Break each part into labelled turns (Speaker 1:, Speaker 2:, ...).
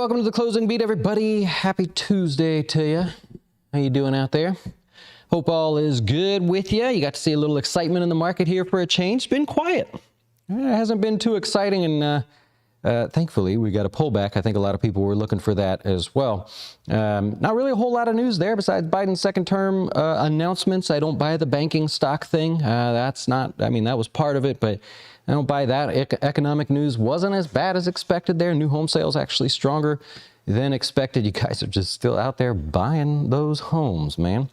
Speaker 1: welcome to the Closing Beat, everybody. Happy Tuesday to you. How you doing out there? Hope all is good with you. You got to see a little excitement in the market here for a change. It's been quiet. It hasn't been too exciting, and thankfully we got a pullback. I think a lot of people were looking for that as well. Not really a whole lot of news there besides Biden's second term announcements. I don't buy the banking stock thing. That's not, I mean, that was part of it, but I don't buy that. Economic news wasn't as bad as expected there. New home sales actually stronger than expected. You guys are just still out there buying those homes, man.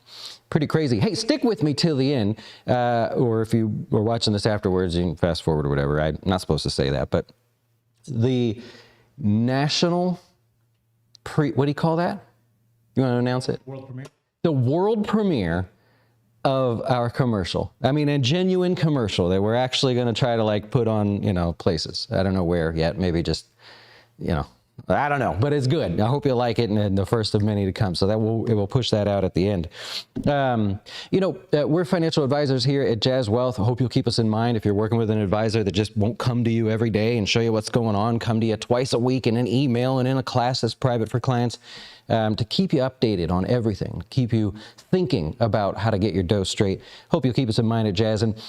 Speaker 1: Pretty crazy. Hey, stick with me till the end. Or if you were watching this afterwards, you can fast forward or whatever. I'm not supposed to say that, but the national what do you call that? You want to announce it?
Speaker 2: World premiere.
Speaker 1: The world premiere of our commercial. I mean, a genuine commercial that we're actually going to try to like put on, places. I don't know where yet. Maybe just, I don't know, but it's good. I hope you'll like it, and the first of many to come. So it will push that out at the end. We're financial advisors here at Jazz Wealth. I hope you'll keep us in mind if you're working with an advisor that just won't come to you every day and show you what's going on, come to you twice a week in an email and in a class that's private for clients, to keep you updated on everything, keep you thinking about how to get your dough straight. Hope you'll keep us in mind at Jazz. And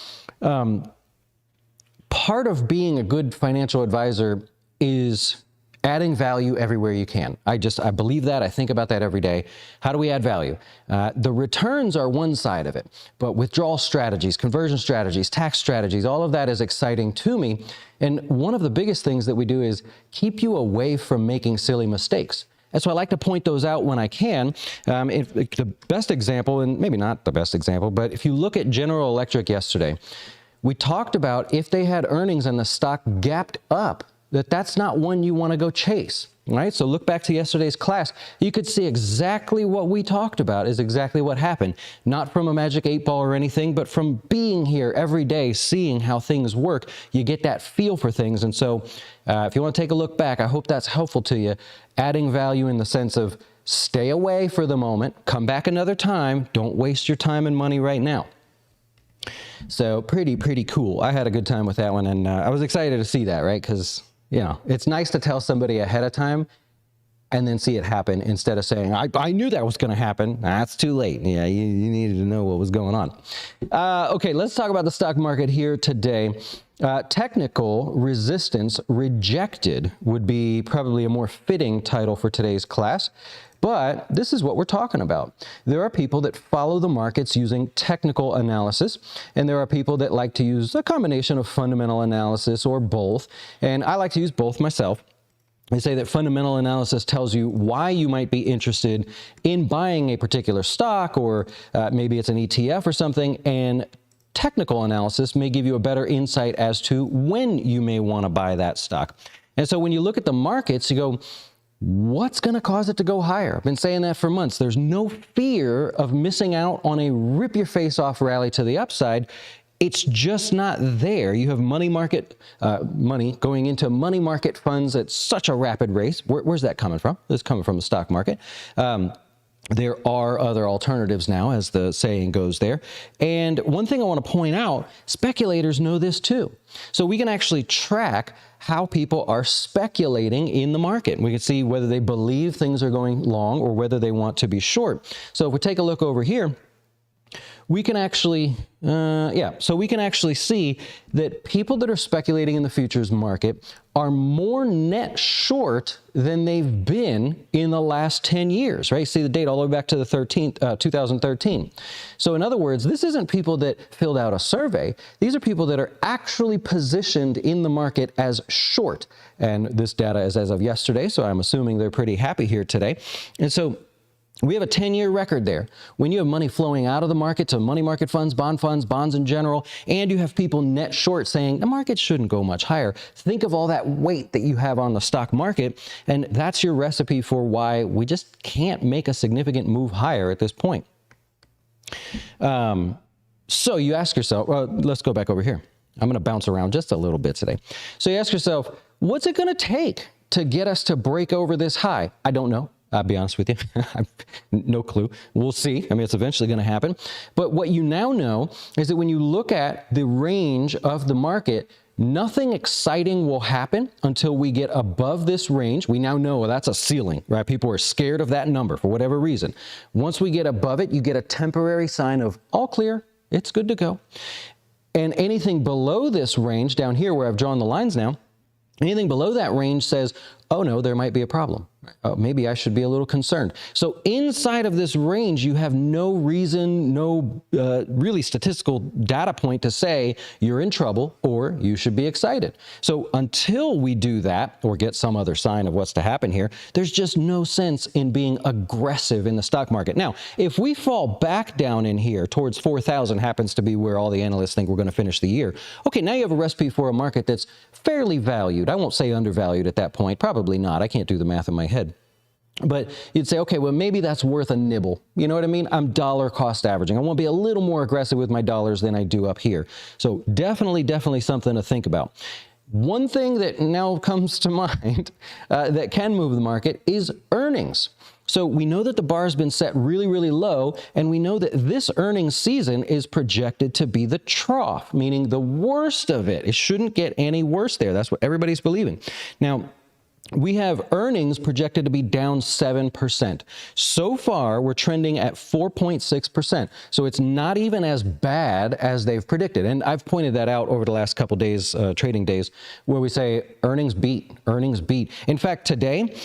Speaker 1: part of being a good financial advisor is adding value everywhere you can. I believe that. I think about that every day. How do we add value? The returns are one side of it, but withdrawal strategies, conversion strategies, tax strategies, all of that is exciting to me. And one of the biggest things that we do is keep you away from making silly mistakes. And so I like to point those out when I can. The best example, and maybe not the best example, but if you look at General Electric yesterday, we talked about if they had earnings and the stock gapped up, that's not one you want to go chase, right? So look back to yesterday's class. You could see exactly what we talked about is exactly what happened. Not from a magic 8-ball or anything, but from being here every day, seeing how things work, you get that feel for things. And so if you want to take a look back, I hope that's helpful to you. Adding value in the sense of stay away for the moment, come back another time, don't waste your time and money right now. So pretty cool. I had a good time with that one, and I was excited to see that, right? Because it's nice to tell somebody ahead of time and then see it happen instead of saying, I knew that was going to happen. That's too late. Yeah, you needed to know what was going on. Okay, let's talk about the stock market here today. Technical resistance rejected would be probably a more fitting title for today's class. But this is what we're talking about. There are people that follow the markets using technical analysis, and there are people that like to use a combination of fundamental analysis or both. And I like to use both myself. They say that fundamental analysis tells you why you might be interested in buying a particular stock, or maybe it's an ETF or something, and technical analysis may give you a better insight as to when you may want to buy that stock. And so when you look at the markets, you go, what's going to cause it to go higher? I've been saying that for months. There's no fear of missing out on a rip-your-face-off rally to the upside. It's just not there. You have money going into money market funds at such a rapid rate. Where's that coming from? It's coming from the stock market. There are other alternatives now, as the saying goes there. And one thing I want to point out, speculators know this too. So we can actually track how people are speculating in the market. We can see whether they believe things are going long or whether they want to be short. So if we take a look over here, we can actually, see that people that are speculating in the futures market are more net short than they've been in the last 10 years, right? See the date all the way back to the 2013. So in other words, this isn't people that filled out a survey. These are people that are actually positioned in the market as short. And this data is as of yesterday, so I'm assuming they're pretty happy here today. And so we have a 10-year record there. When you have money flowing out of the market to money market funds, bonds in general, and you have people net short saying the market shouldn't go much higher, think of all that weight that you have on the stock market, and that's your recipe for why we just can't make a significant move higher at this point. So you ask yourself, well, let's go back over here. I'm going to bounce around just a little bit today. So you ask yourself, what's it going to take to get us to break over this high? I don't know. I'll be honest with you. No clue. We'll see. I mean, it's eventually going to happen. But what you now know is that when you look at the range of the market, Nothing exciting will happen until we get above this range. We now know that's a ceiling, right? People are scared of that number for whatever reason. Once we get above it, you get a temporary sign of all clear, it's good to go. And anything below this range down here where I've drawn the lines now, anything below that range says, oh no, there might be a problem. Maybe I should be a little concerned. So inside of this range, you have no reason, no really statistical data point to say you're in trouble or you should be excited. So until we do that or get some other sign of what's to happen here, there's just no sense in being aggressive in the stock market. Now, if we fall back down in here towards 4,000 happens to be where all the analysts think we're going to finish the year. Okay, now you have a recipe for a market that's fairly valued. I won't say undervalued at that point. Probably not. I can't do the math in my head. But you'd say, okay, well, maybe that's worth a nibble. You know what I mean? I'm dollar cost averaging. I want to be a little more aggressive with my dollars than I do up here. So definitely something to think about. One thing that now comes to mind that can move the market is earnings. So we know that the bar has been set really low, and we know that this earnings season is projected to be the trough, meaning the worst of it. It shouldn't get any worse there. That's what everybody's believing. Now, we have earnings projected to be down 7%. So far, we're trending at 4.6%. So it's not even as bad as they've predicted. And I've pointed that out over the last couple days, trading days, where we say earnings beat, earnings beat. In fact, today,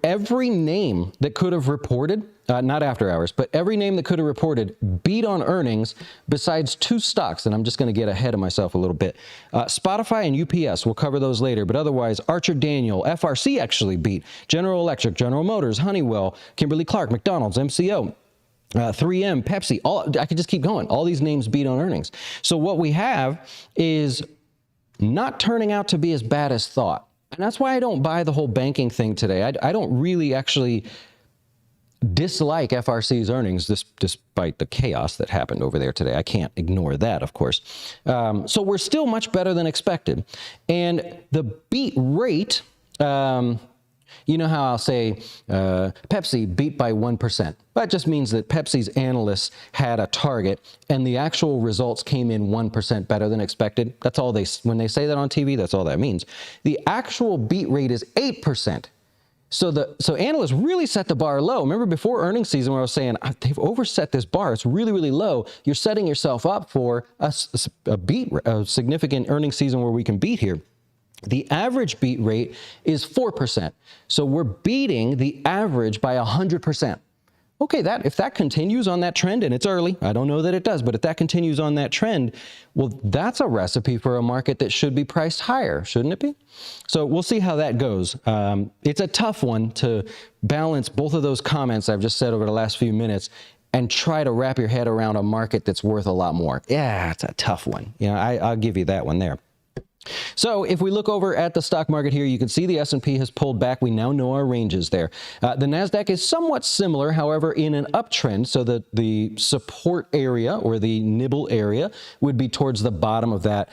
Speaker 1: every name that could have reported, not after hours, but every name that could have reported beat on earnings besides two stocks. And I'm just going to get ahead of myself a little bit. Spotify and UPS, we'll cover those later. But otherwise, Archer Daniel, FRC actually beat. General Electric, General Motors, Honeywell, Kimberly-Clark, McDonald's, MCO. 3M, Pepsi, I could just keep going. All these names beat on earnings. So what we have is not turning out to be as bad as thought. And that's why I don't buy the whole banking thing today. I don't really actually dislike FRC's earnings despite the chaos that happened over there today. I can't ignore that, of course. So we're still much better than expected. And the beat rate, you know how I'll say Pepsi beat by 1%. That just means that Pepsi's analysts had a target and the actual results came in 1% better than expected. That's all when they say that on TV, that's all that means. The actual beat rate is 8%. So analysts really set the bar low. Remember before earnings season where I was saying they've overset this bar. It's really low. You're setting yourself up for a significant earnings season where we can beat here. The average beat rate is 4%. So we're beating the average by 100%. Okay, if that continues on that trend, and it's early, I don't know that it does, but if that continues on that trend, well, that's a recipe for a market that should be priced higher, shouldn't it be? So we'll see how that goes. It's a tough one to balance both of those comments I've just said over the last few minutes and try to wrap your head around a market that's worth a lot more. Yeah, it's a tough one. You know, I'll give you that one there. So if we look over at the stock market here, you can see the S&P has pulled back. We now know our ranges there. The NASDAQ is somewhat similar, however, in an uptrend. So the support area or the nibble area would be towards the bottom of that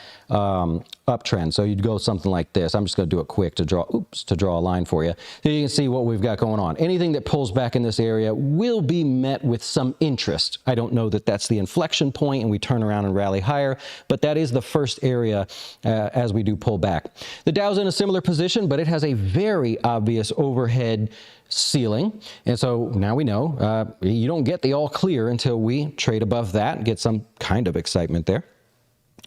Speaker 1: uptrend. So you'd go something like this. I'm just going to do it quick to draw a line for you. So you can see what we've got going on. Anything that pulls back in this area will be met with some interest. I don't know that that's the inflection point and we turn around and rally higher, but that is the first area as we do pull back. The Dow's in a similar position, but it has a very obvious overhead ceiling. And so now we know you don't get the all clear until we trade above that and get some kind of excitement there.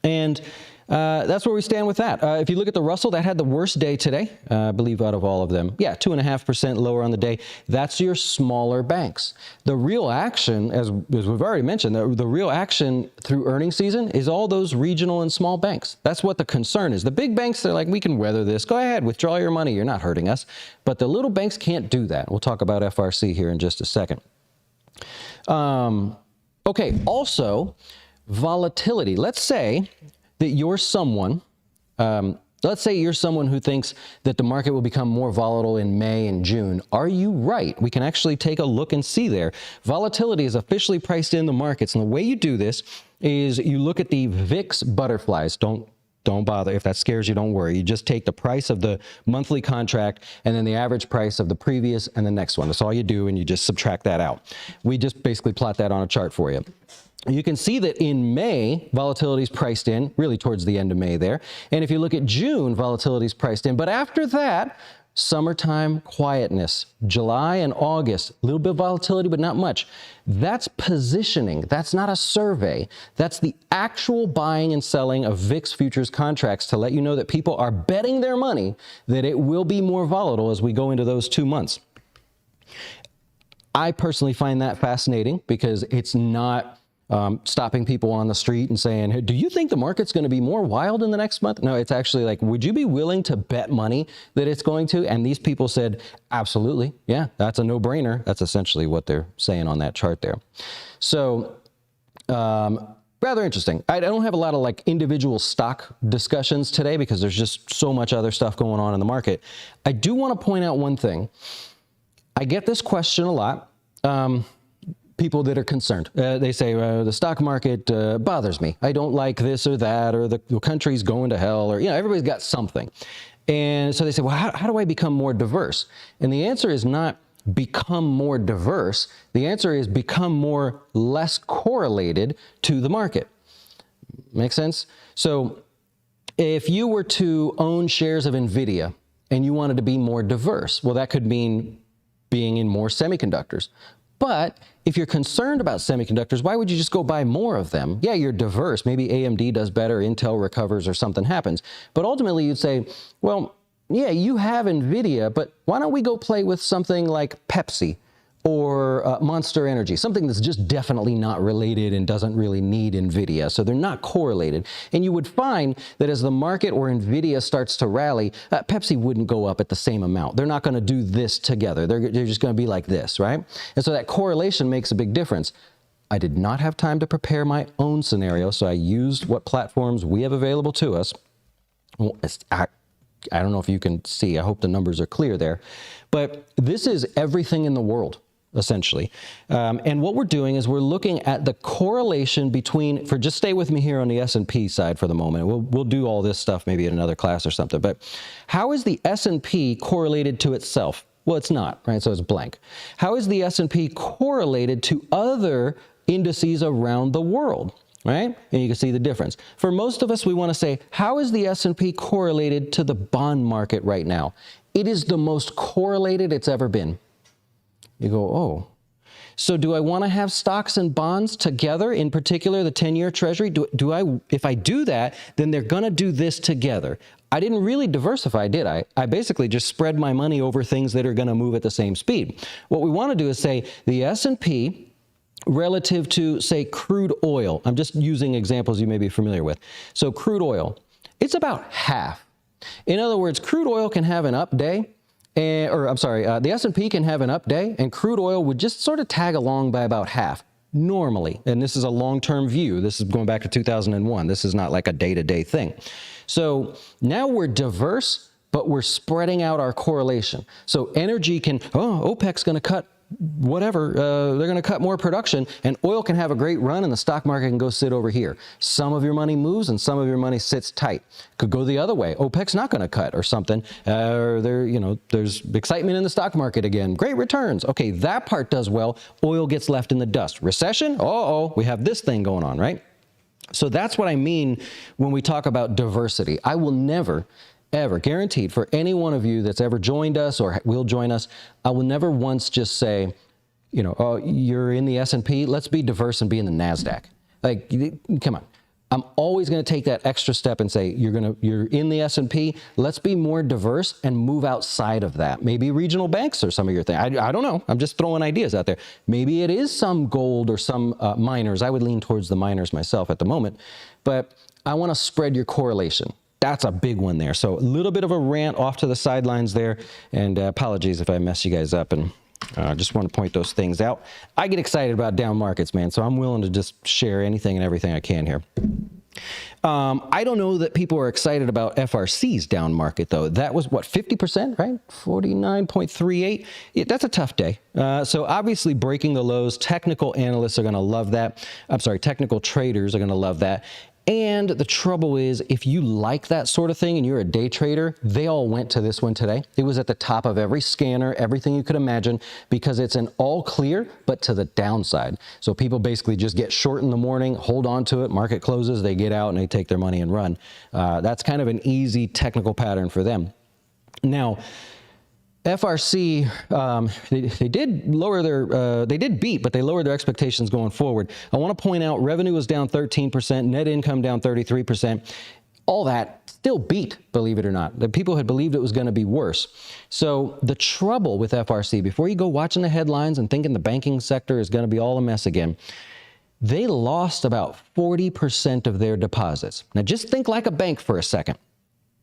Speaker 1: And that's where we stand with that. If you look at the Russell, that had the worst day today, I believe, out of all of them. Yeah, 2.5% lower on the day. That's your smaller banks. The real action, as we've already mentioned, the real action through earnings season is all those regional and small banks. That's what the concern is. The big banks, they're like, we can weather this. Go ahead, withdraw your money. You're not hurting us. But the little banks can't do that. We'll talk about FRC here in just a second. Okay, also, volatility. Let's say that you're someone, let's say you're someone who thinks that the market will become more volatile in May and June. Are you right? We can actually take a look and see there. Volatility is officially priced in the markets. And the way you do this is you look at the VIX butterflies. Don't bother. If that scares you, don't worry. You just take the price of the monthly contract and then the average price of the previous and the next one. That's all you do, and you just subtract that out. We just basically plot that on a chart for you. You can see that in May, volatility is priced in, really towards the end of May there. And if you look at June, volatility is priced in. But after that, summertime quietness. July and August, a little bit of volatility, but not much. That's positioning. That's not a survey. That's the actual buying and selling of VIX futures contracts to let you know that people are betting their money that it will be more volatile as we go into those 2 months. I personally find that fascinating because it's not stopping people on the street and saying, hey, do you think the market's going to be more wild in the next month? No, it's actually like, would you be willing to bet money that it's going to? And these people said, absolutely. Yeah, that's a no-brainer. That's essentially what they're saying on that chart there. So rather interesting. I don't have a lot of like individual stock discussions today because there's just so much other stuff going on in the market. I do want to point out one thing. I get this question a lot. People that are concerned. They say, the stock market bothers me. I don't like this or that, or the country's going to hell, or, everybody's got something. And so they say, well, how do I become more diverse? And the answer is not become more diverse. The answer is become less correlated to the market. Make sense? So if you were to own shares of NVIDIA and you wanted to be more diverse, well, that could mean being in more semiconductors. But if you're concerned about semiconductors, why would you just go buy more of them? Yeah, you're diverse. Maybe AMD does better, Intel recovers, or something happens. But ultimately, you'd say, well, yeah, you have NVIDIA, but why don't we go play with something like Pepsi or Monster Energy, something that's just definitely not related and doesn't really need NVIDIA. So they're not correlated. And you would find that as the market or NVIDIA starts to rally, Pepsi wouldn't go up at the same amount. They're not going to do this together. They're just going to be like this, right? And so that correlation makes a big difference. I did not have time to prepare my own scenario, so I used what platforms we have available to us. Well, I don't know if you can see. I hope the numbers are clear there. But this is everything in the world, essentially. And what we're doing is we're looking at the correlation between, just stay with me here on the S&P side for the moment. We'll do all this stuff maybe in another class or something. But how is the S&P correlated to itself? Well, it's not, right? So it's blank. How is the S&P correlated to other indices around the world? Right? And you can see the difference. For most of us, we want to say, how is the S&P correlated to the bond market right now? It is the most correlated it's ever been. You go, oh. So do I want to have stocks and bonds together, in particular the 10-year Treasury? If I do that, then they're going to do this together. I didn't really diversify, did I? I basically just spread my money over things that are going to move at the same speed. What we want to do is say the S&P relative to, say, crude oil. I'm just using examples you may be familiar with. So crude oil, it's about half. In other words, crude oil can have an up day, the S&P can have an up day, and crude oil would just sort of tag along by about half, normally. And this is a long-term view. This is going back to 2001. This is not like a day-to-day thing. So now we're diverse, but we're spreading out our correlation. So energy can, OPEC's going to cut whatever, they're going to cut more production, and oil can have a great run and the stock market can go sit over here. Some of your money moves and some of your money sits tight. Could go the other way. OPEC's not going to cut or something, or there's excitement in the stock market again. Great returns. Okay, that part does well. Oil gets left in the dust. Recession? We have this thing going on, right? So that's what I mean when we talk about diversity. I will never ever, guaranteed, for any one of you that's ever joined us or will join us, I will never once just say, you're in the S&P, let's be diverse and be in the NASDAQ. Like, come on. I'm always going to take that extra step and say, you're in the S&P, let's be more diverse and move outside of that. Maybe regional banks or some of your thing. I don't know. I'm just throwing ideas out there. Maybe it is some gold or some miners. I would lean towards the miners myself at the moment, but I want to spread your correlation. That's a big one there. So a little bit of a rant off to the sidelines there, and apologies if I mess you guys up, and just want to point those things out. I get excited about down markets, man, so I'm willing to just share anything and everything I can here. I don't know that people are excited about FRC's down market, though. That was, what, 50%, right? 49.38. Yeah, that's a tough day. So obviously breaking the lows, technical analysts are going to love that. I'm sorry, technical traders are going to love that. And the trouble is, if you like that sort of thing and you're a day trader, they all went to this one today. It was at the top of every scanner, everything you could imagine, because it's an all clear, but to the downside. So people basically just get short in the morning, hold on to it, market closes, they get out and they take their money and run. That's kind of an easy technical pattern for them. Now, FRC, they did lower their, they did beat, but they lowered their expectations going forward. I want to point out revenue was down 13%, net income down 33%. All that still beat, believe it or not. The people had believed it was going to be worse. So the trouble with FRC, before you go watching the headlines and thinking the banking sector is going to be all a mess again, they lost about 40% of their deposits. Now just think like a bank for a second.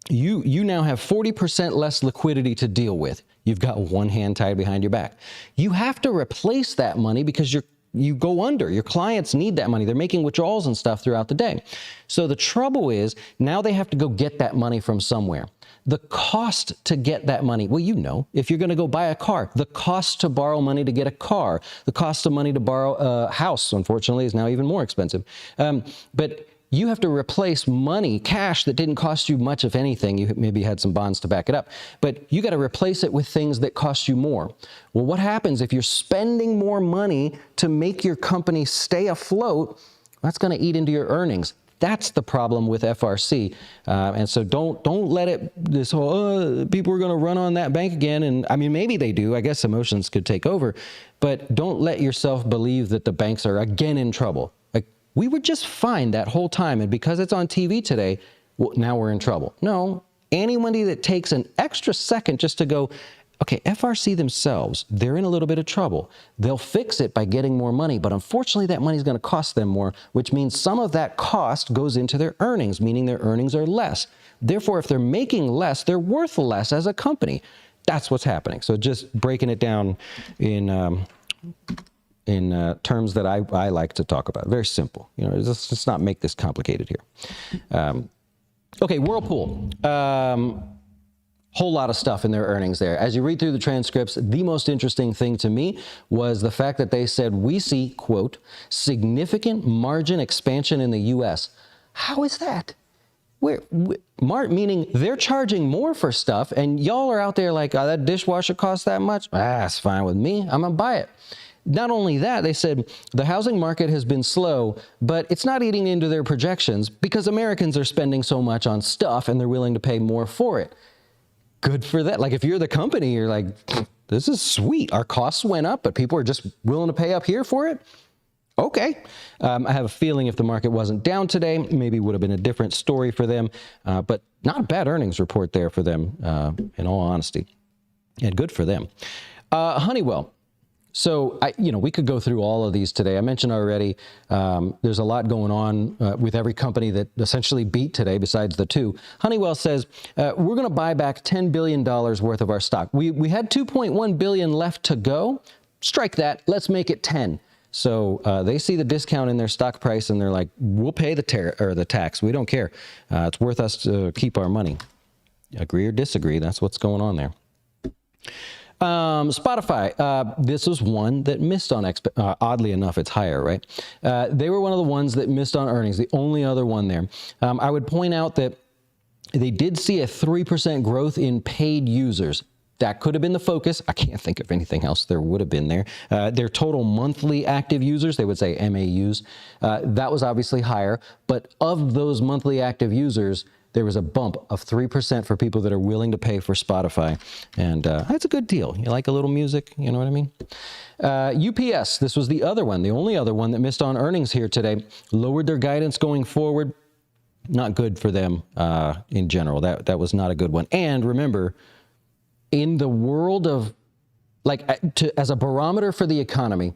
Speaker 1: You now have 40% less liquidity to deal with. You've got one hand tied behind your back. You have to replace that money because you go under. Your clients need that money. They're making withdrawals and stuff throughout the day. So the trouble is now they have to go get that money from somewhere. The cost to get that money, well, you know, if you're going to go buy a car, the cost to borrow money to get a car, the cost of money to borrow a house, unfortunately, is now even more expensive. But you have to replace money, cash that didn't cost you much, if anything. You maybe had some bonds to back it up, but you got to replace it with things that cost you more. Well, what happens if you're spending more money to make your company stay afloat? That's going to eat into your earnings. That's the problem with FRC. And so don't let it, this whole, people are going to run on that bank again. And I mean, maybe they do. I guess emotions could take over, but don't let yourself believe that the banks are again in trouble. We were just fine that whole time, and because it's on TV today, well, now we're in trouble. No, anybody that takes an extra second just to go, okay, FRC themselves, they're in a little bit of trouble. They'll fix it by getting more money, but unfortunately that money is going to cost them more, which means some of that cost goes into their earnings, meaning their earnings are less. Therefore, if they're making less, they're worth less as a company. That's what's happening. So just breaking it down in terms that I like to talk about. Very simple. You know, let's not make this complicated here. Okay, Whirlpool. Whole lot of stuff in their earnings there. As you read through the transcripts, the most interesting thing to me was the fact that they said, we see, quote, significant margin expansion in the U.S. How is that? Meaning they're charging more for stuff, and y'all are out there like, oh, that dishwasher costs that much? That's fine with me. I'm going to buy it. Not only that, they said the housing market has been slow, but it's not eating into their projections because Americans are spending so much on stuff and they're willing to pay more for it. Good for that. Like if you're the company, you're like, this is sweet. Our costs went up, but people are just willing to pay up here for it. Okay. I have a feeling if the market wasn't down today, maybe it would have been a different story for them, but not a bad earnings report there for them, in all honesty, and good for them. Honeywell. So, we could go through all of these today. I mentioned already, there's a lot going on with every company that essentially beat today besides the two. Honeywell says, we're going to buy back $10 billion worth of our stock. We had $2.1 billion left to go. Strike that. Let's make it 10. So they see the discount in their stock price and they're like, we'll pay the tax. We don't care. It's worth us to keep our money. Agree or disagree, that's what's going on there. Spotify, this was one that missed on, oddly enough, it's higher, right? They were one of the ones that missed on earnings, the only other one there. I would point out that they did see a 3% growth in paid users. That could have been the focus. I can't think of anything else there would have been there. Their total monthly active users, they would say MAUs, that was obviously higher. But of those monthly active users, there was a bump of 3% for people that are willing to pay for Spotify. And that's a good deal. You like a little music, you know what I mean? UPS, this was the other one, the only other one that missed on earnings here today, lowered their guidance going forward. Not good for them in general. That was not a good one. And remember, in the world of, as a barometer for the economy,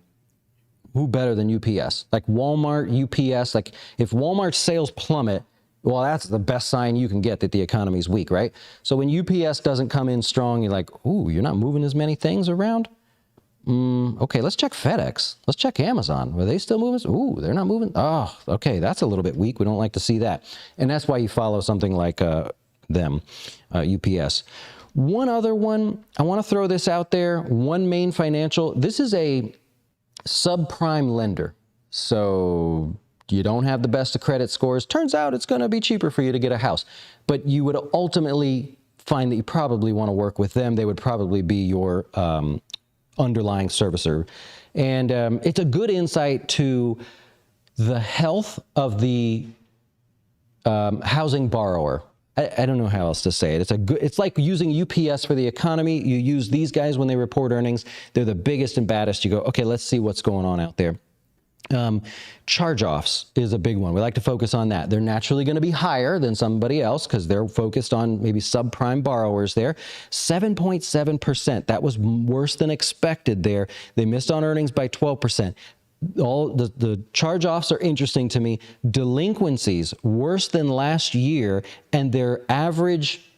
Speaker 1: who better than UPS? Like Walmart, UPS, like if Walmart's sales plummet, well, that's the best sign you can get that the economy's weak, right? So when UPS doesn't come in strong, you're like, ooh, you're not moving as many things around? Okay, let's check FedEx. Let's check Amazon. Were they still moving? Ooh, they're not moving? Oh, okay, that's a little bit weak. We don't like to see that. And that's why you follow something like them, UPS. One other one, I want to throw this out there. One Main Financial. This is a subprime lender. So you don't have the best of credit scores, turns out it's going to be cheaper for you to get a house. But you would ultimately find that you probably want to work with them. They would probably be your underlying servicer. And it's a good insight to the health of the housing borrower. I don't know how else to say it. It's like using UPS for the economy. You use these guys when they report earnings. They're the biggest and baddest. You go, okay, let's see what's going on out there. Charge-offs is a big one. We like to focus on that. They're naturally going to be higher than somebody else because they're focused on maybe subprime borrowers there. 7.7%. That was worse than expected there. They missed on earnings by 12%. All the charge-offs are interesting to me. Delinquencies worse than last year, and their average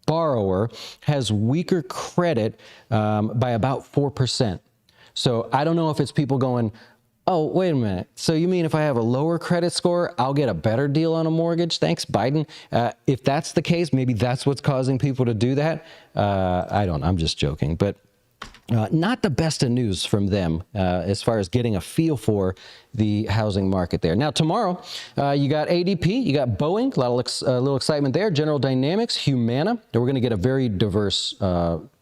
Speaker 1: borrower has weaker credit by about 4%. So I don't know if it's people going, oh, wait a minute. So you mean if I have a lower credit score, I'll get a better deal on a mortgage? Thanks, Biden. If that's the case, maybe that's what's causing people to do that. I don't know. I'm just joking. But not the best of news from them as far as getting a feel for the housing market there. Now, tomorrow, you got ADP, you got Boeing, a little excitement there, General Dynamics, Humana. We're going to get a very diverse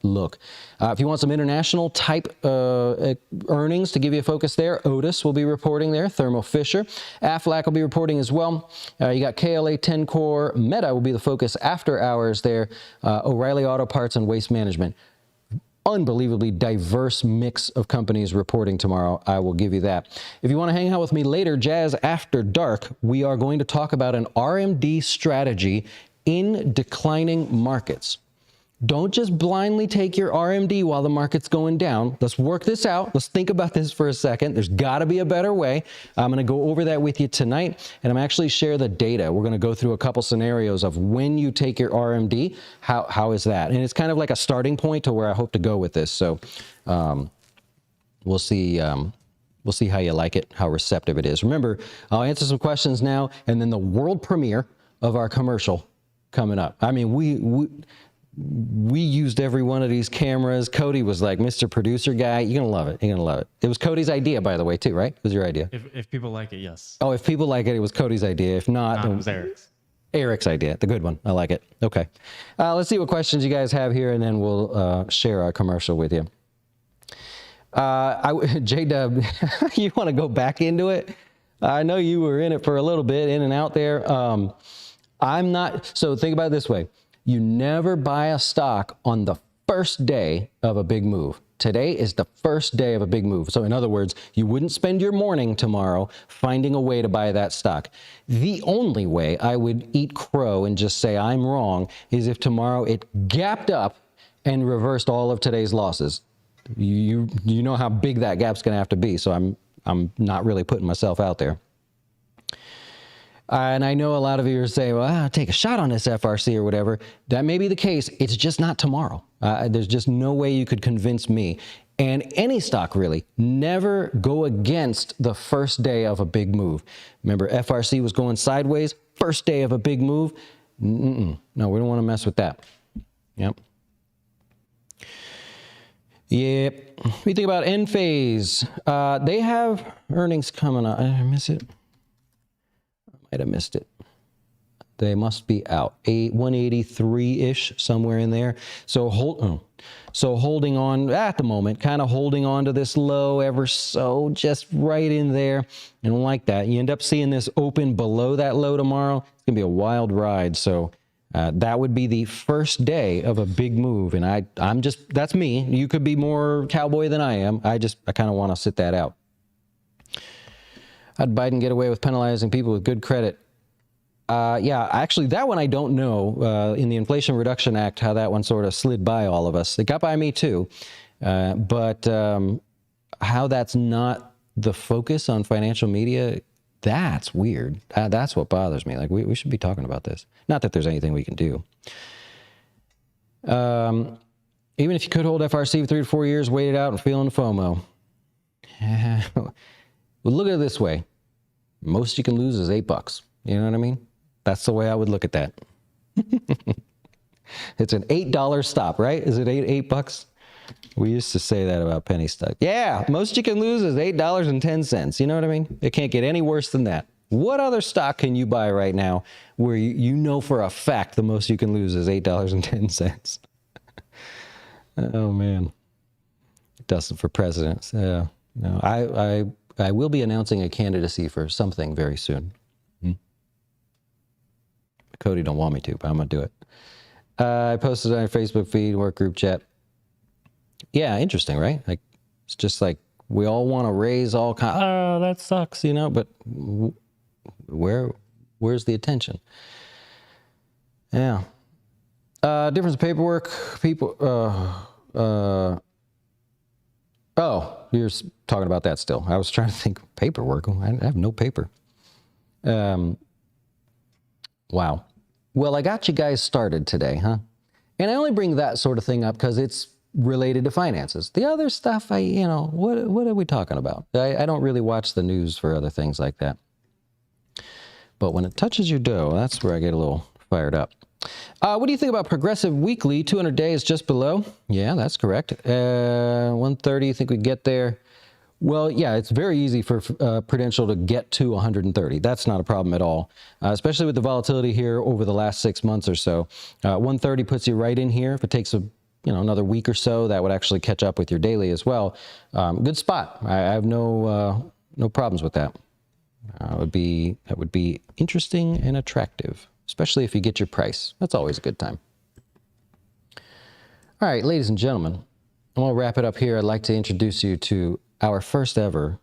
Speaker 1: look. If you want some international type earnings to give you a focus there, Otis will be reporting there, Thermo Fisher. Aflac will be reporting as well. You got KLA 10 Core, Meta will be the focus after hours there, O'Reilly Auto Parts and Waste Management. Unbelievably diverse mix of companies reporting tomorrow. I will give you that. If you want to hang out with me later, Jazz After Dark, we are going to talk about an RMD strategy in declining markets. Don't just blindly take your RMD while the market's going down. Let's work this out. Let's think about this for a second. There's got to be a better way. I'm going to go over that with you tonight, and I'm actually share the data. We're going to go through a couple scenarios of when you take your RMD, how is that? And it's kind of like a starting point to where I hope to go with this. So we'll see how you like it, how receptive it is. Remember, I'll answer some questions now, and then the world premiere of our commercial coming up. I mean, we used every one of these cameras. Cody was like Mr. Producer guy. You're going to love it. You're going to love it. It was Cody's idea, by the way, too, right? It was your idea.
Speaker 2: If people like it, yes.
Speaker 1: Oh, if people like it, it was Cody's idea. If not,
Speaker 2: it was Eric's.
Speaker 1: Eric's idea. The good one. I like it. Okay. Let's see what questions you guys have here, and then we'll share our commercial with you. J-Dub, you want to go back into it? I know you were in it for a little bit, in and out there. I'm not. So think about it this way. You never buy a stock on the first day of a big move. Today is the first day of a big move. So in other words, you wouldn't spend your morning tomorrow finding a way to buy that stock. The only way I would eat crow and just say I'm wrong is if tomorrow it gapped up and reversed all of today's losses. You know how big that gap's going to have to be. So I'm not really putting myself out there. And I know a lot of you are saying, well, I'll take a shot on this FRC or whatever. That may be the case. It's just not tomorrow. There's just no way you could convince me. And any stock, really, never go against the first day of a big move. Remember, FRC was going sideways, first day of a big move. No, we don't want to mess with that. Yep. Yep. We think about Enphase. They have earnings coming up. Did I miss it? Might have missed it. They must be out. 183-ish, somewhere in there. So holding on at the moment, kind of holding on to this low ever so just right in there. And like that, you end up seeing this open below that low tomorrow. It's going to be a wild ride. So that would be the first day of a big move. And I'm just, that's me. You could be more cowboy than I am. I kind of want to sit that out. How'd Biden get away with penalizing people with good credit? Yeah, actually, that one I don't know. In the Inflation Reduction Act, how that one sort of slid by all of us. It got by me too. But how that's not the focus on financial media, that's weird. That's what bothers me. Like, we should be talking about this. Not that there's anything we can do. Even if you could hold FRC for 3 to 4 years, wait it out and feeling FOMO. Well, look at it this way. Most you can lose is $8. You know what I mean? That's the way I would look at that. It's an $8 stop, right? Is it $8? We used to say that about penny stock. Yeah, most you can lose is $8.10. You know what I mean? It can't get any worse than that. What other stock can you buy right now where you know for a fact the most you can lose is $8.10? Oh, man. Dustin for president. No, I will be announcing a candidacy for something very soon. Cody don't want me to, but I'm going to do it. I posted on our Facebook feed, work group chat. Yeah, interesting, right? Like, it's just like we all want to raise all kinds. Oh, that sucks, you know. But where's the attention? Yeah. Difference of paperwork. People. Oh, you're talking about that still. I was trying to think paperwork. I have no paper. Wow. Well, I got you guys started today, huh? And I only bring that sort of thing up because it's related to finances. The other stuff, what are we talking about? I don't really watch the news for other things like that. But when it touches your dough, that's where I get a little fired up. What do you think about Progressive Weekly? 200 days just below. Yeah, that's correct. 130, you think we get there? Well, yeah, it's very easy for Prudential to get to 130. That's not a problem at all, especially with the volatility here over the last 6 months or so. 130 puts you right in here. If it takes another week or so, that would actually catch up with your daily as well. Good spot. I have no problems with that. That would be interesting and attractive, especially if you get your price. That's always a good time. All right, ladies and gentlemen, I'm going to wrap it up here. I'd like to introduce you to our first ever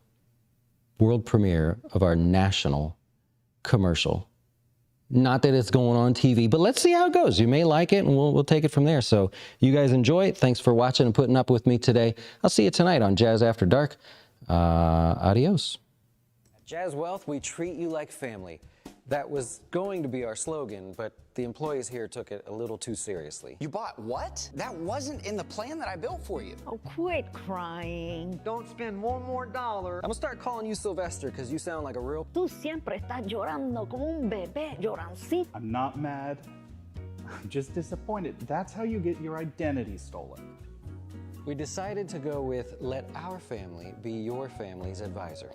Speaker 1: world premiere of our national commercial. Not that it's going on TV, but let's see how it goes. You may like it, and we'll take it from there. So you guys enjoy it. Thanks for watching and putting up with me today. I'll see you tonight on Jazz After Dark. Adios. At Jazz Wealth, we treat you like family. That was going to be our slogan, but the employees here took it a little too seriously.
Speaker 2: You bought what? That wasn't in the plan that I built for you.
Speaker 3: Oh, quit crying.
Speaker 4: Don't spend one more dollar.
Speaker 1: I'm gonna start calling you Sylvester because you sound like a real...
Speaker 3: Tú siempre estás llorando como un bebé, llorancito.
Speaker 5: I'm not mad. I'm just disappointed. That's how you get your identity stolen.
Speaker 1: We decided to go with let our family be your family's advisor.